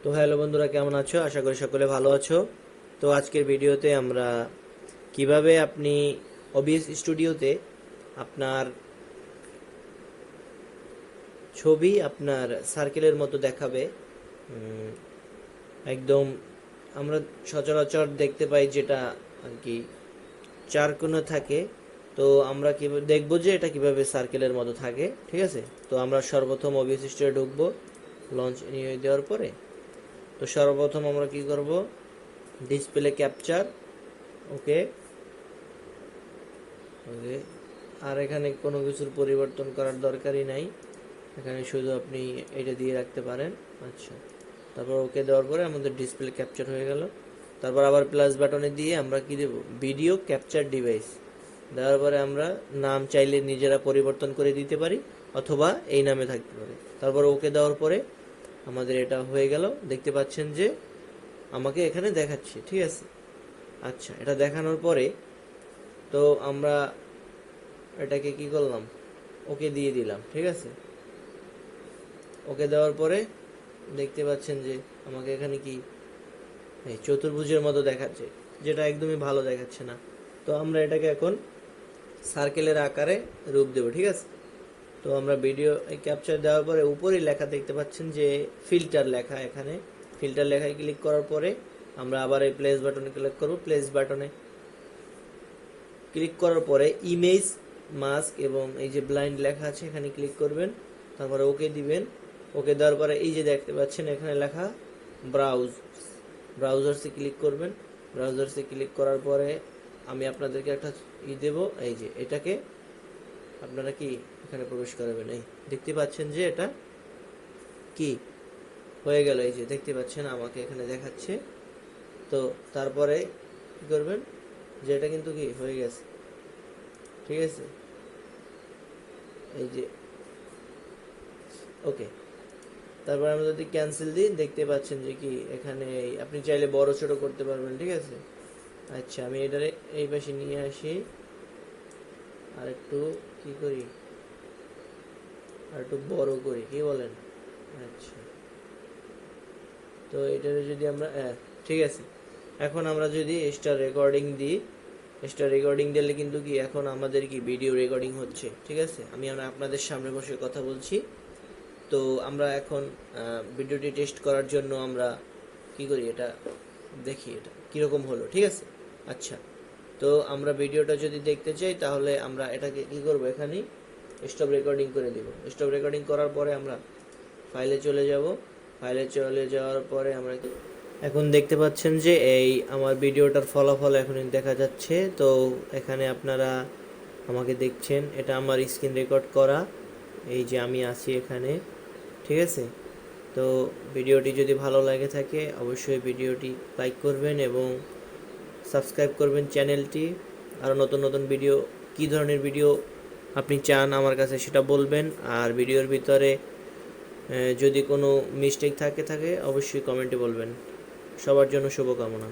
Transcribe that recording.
তো হ্যালো বন্ধুরা, কেমন আছো? আশা করি সকলে ভালো আছো। তো আজকের ভিডিওতে আমরা কিভাবে আপনি ওবিএস স্টুডিওতে আপনার ছবি আপনার সার্কেলের মতো দেখাবে। একদম আমরা সচরাচর দেখতে পাই যেটা আর কি চার কোণে থাকে। তো আমরা কিভাবে দেখবো যে এটা কিভাবে সার্কেলের মতো থাকে, ঠিক আছে? তো আমরা সর্বপ্রথম ওবিএস স্টুডিও ঢুকবো লঞ্চ নিয়ে দেওয়ার পরে। তো সর্বপ্রথম আমরা কি করব, ডিসপ্লে ক্যাপচার, ওকে ওকে। আর এখানে কোনো কিছুর পরিবর্তন করার দরকারই নাই, এখানে শুধু আপনি এটা দিয়ে রাখতে পারেন। আচ্ছা, তারপর ওকে দেওয়ার পরে আমাদের ডিসপ্লে ক্যাপচার হয়ে গেল। তারপর আবার প্লাস বাটনে দিয়ে আমরা কি দেব, ভিডিও ক্যাপচার ডিভাইস দেওয়ার পরে আমরা নাম চাইলে নিজেরা পরিবর্তন করে দিতে পারি, অথবা এই নামে থাকতে পারে। তারপর ওকে দেওয়ার পরে আমাদের এটা হয়ে গেল, দেখতে পাচ্ছেন যে আমাকে এখানে দেখাচ্ছে, ঠিক আছে। আচ্ছা, এটা দেখানোর পরে তো আমরা এটাকে কি করলাম, ওকে দিয়ে দিলাম, ঠিক আছে। ওকে দেওয়ার পরে দেখতে পাচ্ছেন যে আমাকে এখানে কি এই চতুর্ভুজের মতো দেখাচ্ছে, যেটা একদমই ভালো দেখাচ্ছে না। তো আমরা এটাকে এখন সার্কেলের আকারে রূপ দেব, ঠিক আছে। তো আমরা ভিডিও ক্যাপচার দেওয়ার পরে উপরেই লেখা দেখতে পাচ্ছেন যে ফিল্টার লেখা, এখানে ফিল্টার লেখায় ক্লিক করার পরে আমরা আবার এই প্লেস বাটনে ক্লিক করব। প্লেস বাটনে ক্লিক করার পরে ইমেজ, মাস্ক এবং এই যে ব্লাইন্ড লেখা আছে এখানে ক্লিক করবেন। তারপরে ওকে দিবেন। ওকে দেওয়ার পরে এই যে দেখতে পাচ্ছেন এখানে লেখা ব্রাউজার্সে ক্লিক করবেন। ব্রাউজার্সে ক্লিক করার পরে আমি আপনাদেরকে একটা দেব, এই যে এটাকে আপনারা কি এখানে প্রবেশ করাবেন। এই দেখতে পাচ্ছেন যে এটা কি হয়ে গেল, এই যে দেখতে পাচ্ছেন আমাকে এখানে দেখাচ্ছে। তো তারপরে কি করবেন, যে এটা কিন্তু কি হয়ে গেছে, ঠিক আছে। এই যে ওকে, তারপর আমরা যদি ক্যান্সেল দিই দেখতে পাচ্ছেন যে কি এখানে আপনি চাইলে বড় ছোট করতে পারবেন, ঠিক আছে। আচ্ছা, আমি এটারে এই পাশে নিয়ে আসি, আর একটু কি করি, আর একটু বড় করি, কি বলেন? আচ্ছা, তো এটারে যদি আমরা ঠিক আছে। এখন আমরা যদি স্টার রেকর্ডিং দিই, স্টার রেকর্ডিং দিলে কিন্তু কি এখন আমাদের কি ভিডিও রেকর্ডিং হচ্ছে, ঠিক আছে। আমি আপনাদের সামনে বসে কথা বলছি। তো আমরা এখন ভিডিওটি টেস্ট করার জন্য আমরা কি করি, এটা দেখি এটা কীরকম হলো, ঠিক আছে। আচ্ছা, তো আমরা ভিডিওটা যদি দেখতে চাই তাহলে আমরা এটাকে কি করব, এখানেই স্টপ রেকর্ডিং করে দিব। স্টপ রেকর্ডিং করার পরে আমরা ফাইলে চলে যাব। ফাইলে চলে যাওয়ার পরে আমরা এখন দেখতে পাচ্ছেন যে এই আমার ভিডিওটার ফলাফল এখন দেখা যাচ্ছে। তো এখানে আপনারা আমাকে দেখছেন, এটা আমার স্ক্রিন রেকর্ড করা, এই যে আমি আছি এখানে, ঠিক আছে। তো ভিডিওটি যদি ভালো লাগে থাকে অবশ্যই ভিডিওটি লাইক করবেন এবং সাবস্ক্রাইব করবেন চ্যানেলটি। আরও নতুন নতুন ভিডিও, কী ধরনের ভিডিও আপনি চান আমার কাছে সেটা বলবেন। আর ভিডিওর ভিতরে যদি কোনো মিস্টেক থাকে অবশ্যই কমেন্টে বলবেন। সবার জন্য শুভকামনা।